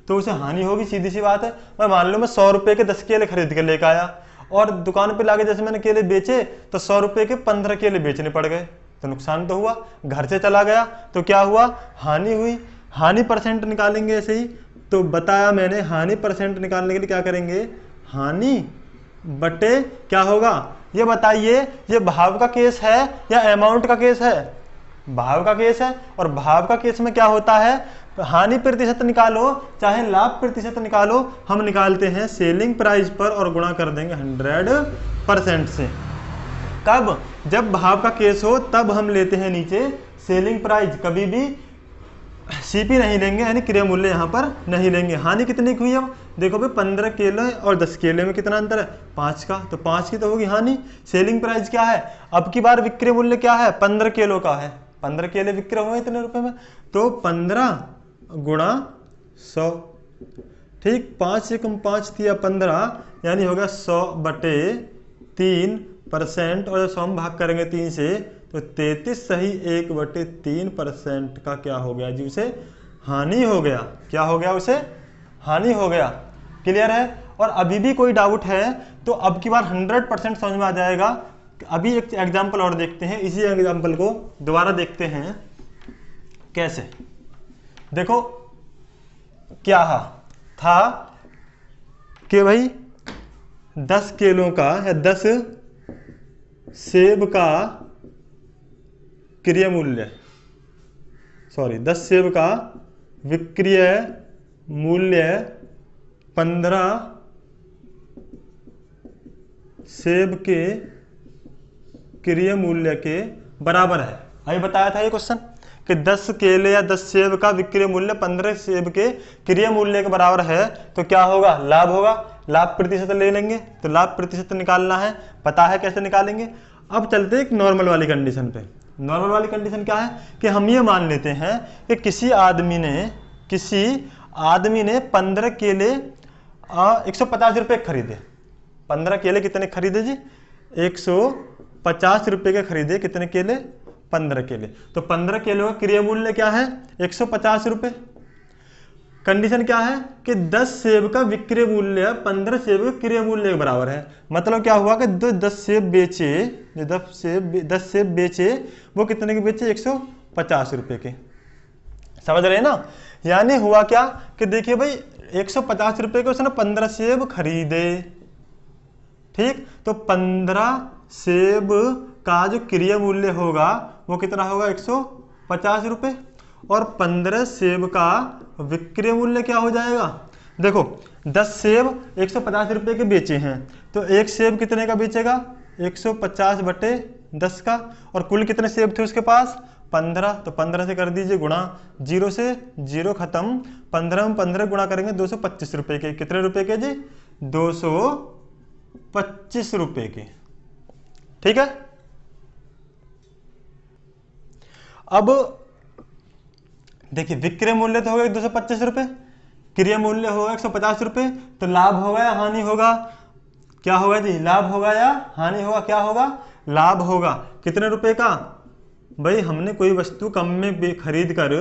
तो उसे हानि होगी, सीधी सी बात है। मैं मान लो मैं 100 रुपए के 10 केले खरीद कर लेकर आया और दुकान पे लाके जैसे मैंने केले बेचे तो 100 रुपए के 15 केले बेचने पड़ गए, तो नुकसान तो हुआ, घर से चला गया तो क्या हुआ, हानि हुई। हानि परसेंट निकालेंगे ऐसे ही, तो बताया मैंने हानि परसेंट निकालने के लिए क्या करेंगे, हानि बटे क्या होगा, ये बताइए ये भाव का केस है या अमाउंट का केस है, भाव का केस है। और भाव का केस में क्या होता है, हानि प्रतिशत निकालो चाहे लाभ प्रतिशत निकालो, हम निकालते हैं सेलिंग प्राइस पर और गुणा कर देंगे 100% से। कब, जब भाव का केस हो तब हम लेते हैं नीचे सेलिंग प्राइस, कभी भी सीपी नहीं लेंगे, यानी क्रय मूल्य यहाँ पर नहीं लेंगे। हानि कितनी की हुई, अब देखो भाई 15 केले और 10 केले में कितना अंतर है, 5 का, तो 5 की तो होगी हानि। सेलिंग प्राइस क्या है, अब की बार विक्रय मूल्य क्या है, 15 किलो का है, 15 केले विक्रय हुए इतने रुपए में, तो 15 गुणा 100, ठीक, 5 से कम 5 दिया 15, यानी होगा 100 बटे 3%, और 100 हम भाग करेंगे 3 से तो 33 सही 1/3% का क्या हो गया जी, उसे हानि हो गया। क्या हो गया, उसे हानि हो गया। क्लियर है। और अभी भी कोई डाउट है तो अब की बार 100% समझ में आ जाएगा। अभी एक एग्जाम्पल और देखते हैं, इसी एग्जाम्पल को दोबारा देखते हैं कैसे। देखो क्या था कि भाई 10 किलो का या 10 सेब का क्रय मूल्य, 10 सेब का विक्रय मूल्य 15 सेब के क्रय मूल्य के बराबर है। अभी बताया था ये क्वेश्चन कि 10 केले या 10 सेब का विक्रय मूल्य 15 सेब के क्रय मूल्य के बराबर है, तो क्या होगा, लाभ होगा। लाभ प्रतिशत ले लेंगे, तो लाभ प्रतिशत निकालना है, पता है कैसे निकालेंगे। अब चलते हैं एक नॉर्मल वाली कंडीशन पे। नॉर्मल वाली कंडीशन क्या है कि हम ये मान लेते हैं कि किसी आदमी ने 15 केले 150 रुपये खरीदे। 15 केले कितने खरीदे जी, 150 रुपये के खरीदे। कितने केले, 15 केले। तो 15 केले का क्रय मूल्य क्या है, 150 रुपये। कंडीशन क्या है कि 10 सेब का विक्रय मूल्य 15 सेब के क्रय मूल्य के बराबर है। मतलब क्या हुआ कि 10 सेब बेचे वो कितने के बेचे, 150 रुपये के। समझ रहे हैं ना। यानी हुआ क्या कि देखिए भाई 150 रुपये के उसने 15 सेब खरीदे, ठीक। तो 15 सेब का जो क्रय मूल्य होगा वो कितना होगा, 150 रुपये। और 15 सेब का विक्रय मूल्य क्या हो जाएगा, देखो 10 सेब 150 रुपये के बेचे हैं, तो एक सेब कितने का बेचेगा, 150 बटे 10 का। और कुल कितने सेब थे उसके पास, 15। तो 15 से कर दीजिए गुणा, 0 से 0 खत्म, 15 में 15 गुणा करेंगे 225 रुपये के। कितने रुपए के जी, 225 रुपये के, ठीक है। अब देखिए विक्रय मूल्य तो होगा 225 रुपये, क्रय मूल्य होगा 150 रुपये, तो लाभ होगा या हानि होगा, क्या होगा जी, लाभ होगा या हानि होगा, क्या होगा, लाभ होगा। कितने रुपए का, भाई हमने कोई वस्तु कम में खरीद कर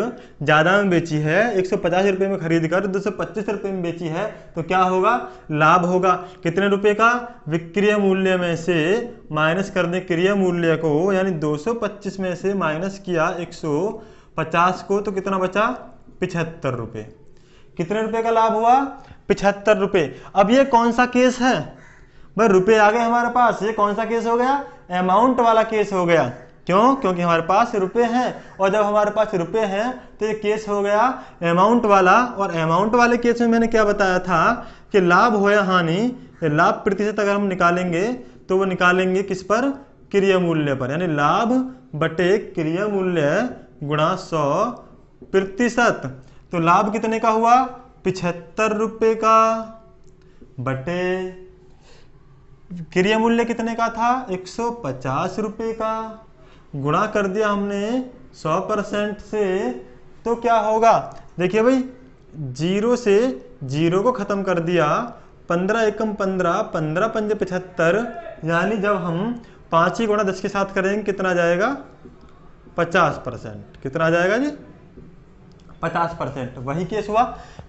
ज़्यादा में बेची है, 150 रुपये में खरीद कर 225 रुपये में बेची है, तो क्या होगा? लाभ होगा। कितने रुपए का? विक्रय मूल्य में से माइनस कर दें क्रय मूल्य को, यानी 225 में से माइनस किया 150 को, तो कितना बचा? 75 रुपये। कितने रुपए का लाभ हुआ? 75 रुपये। अब ये कौन सा केस है भाई? रुपए आ गए हमारे पास, ये कौन सा केस हो गया? अमाउंट वाला केस हो गया। क्यों? क्योंकि हमारे पास रुपए हैं, और जब हमारे पास रुपए हैं तो ये केस हो गया अमाउंट वाला। और अमाउंट वाले केस में मैंने क्या बताया था कि लाभ हो या हानि, लाभ प्रतिशत अगर हम निकालेंगे तो वो निकालेंगे किस पर? क्रय मूल्य पर, यानी लाभ बटे क्रय मूल्य गुणा 100%। तो लाभ कितने का हुआ? 75 रुपये का, बटे क्रय मूल्य कितने का था? 150 रुपये का, गुणा कर दिया हमने 100% से, तो क्या होगा? देखिए भाई, 0 से 0 को खत्म कर दिया, 15 एकम 15, 15 पंजे 75, यानी जब हम 5 ही गुणा 10 के साथ करेंगे कितना जाएगा? 50%। कितना जाएगा जी? 50%। वही केस हुआ।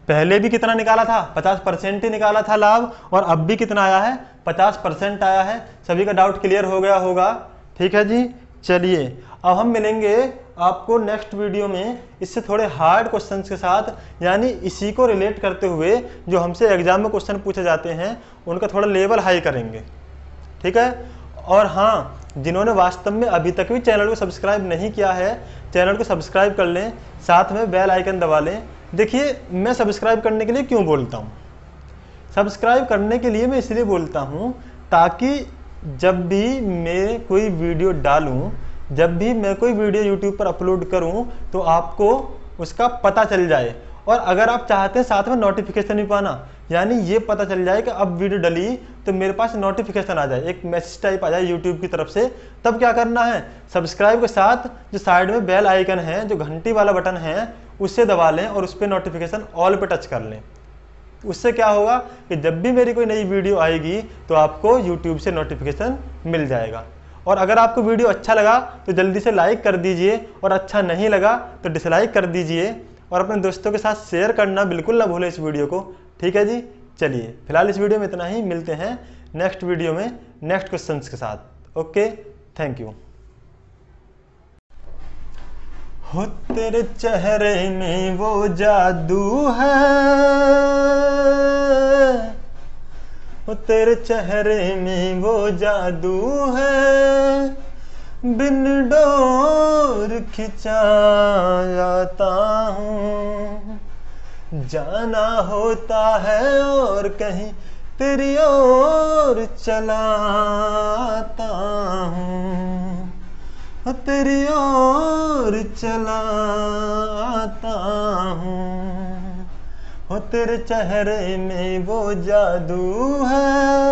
पहले भी कितना निकाला था? 50% ही निकाला था लाभ, और अब भी कितना आया है? 50% आया है। सभी का डाउट क्लियर हो गया होगा? ठीक है जी। चलिए अब हम मिलेंगे आपको नेक्स्ट वीडियो में इससे थोड़े हार्ड क्वेश्चंस के साथ, यानी इसी को रिलेट करते हुए जो हमसे एग्जाम में क्वेश्चन पूछे जाते हैं उनका थोड़ा लेवल हाई करेंगे। ठीक है। और हाँ, जिन्होंने वास्तव में अभी तक भी चैनल को सब्सक्राइब नहीं किया है, चैनल को सब्सक्राइब कर लें, साथ में बेल आइकन दबा लें। देखिए, मैं सब्सक्राइब करने के लिए क्यों बोलता हूँ? सब्सक्राइब करने के लिए मैं इसलिए बोलता हूँ ताकि जब भी मैं कोई वीडियो डालूं, जब भी मैं कोई वीडियो यूट्यूब पर अपलोड करूं, तो आपको उसका पता चल जाए। और अगर आप चाहते हैं साथ में नोटिफिकेशन भी पाना, यानी ये पता चल जाए कि अब वीडियो डली तो मेरे पास नोटिफिकेशन आ जाए, एक मैसेज टाइप आ जाए यूट्यूब की तरफ से, तब क्या करना है? सब्सक्राइब के साथ जो साइड में बेल आइकन है, जो घंटी वाला बटन है, उससे दबा लें और उस पर नोटिफिकेशन ऑल पे टच कर लें। उससे क्या होगा कि जब भी मेरी कोई नई वीडियो आएगी तो आपको YouTube से नोटिफिकेशन मिल जाएगा। और अगर आपको वीडियो अच्छा लगा तो जल्दी से लाइक कर दीजिए, और अच्छा नहीं लगा तो डिसलाइक कर दीजिए, और अपने दोस्तों के साथ शेयर करना बिल्कुल ना भूलें इस वीडियो को। ठीक है जी। चलिए फिलहाल इस वीडियो में इतना ही, मिलते हैं नेक्स्ट वीडियो में नेक्स्ट क्वेश्चंस के साथ। Okay, thank you. हो तेरे चेहरे में वो जादू है, हो तेरे चेहरे में वो जादू है, बिन डोर खिंचा जाता हूँ, जाना होता है और कहीं तेरी ओर चला आता हूँ, तेरी ओर चला आता हूँ, हो तेरे चेहरे में वो जादू है।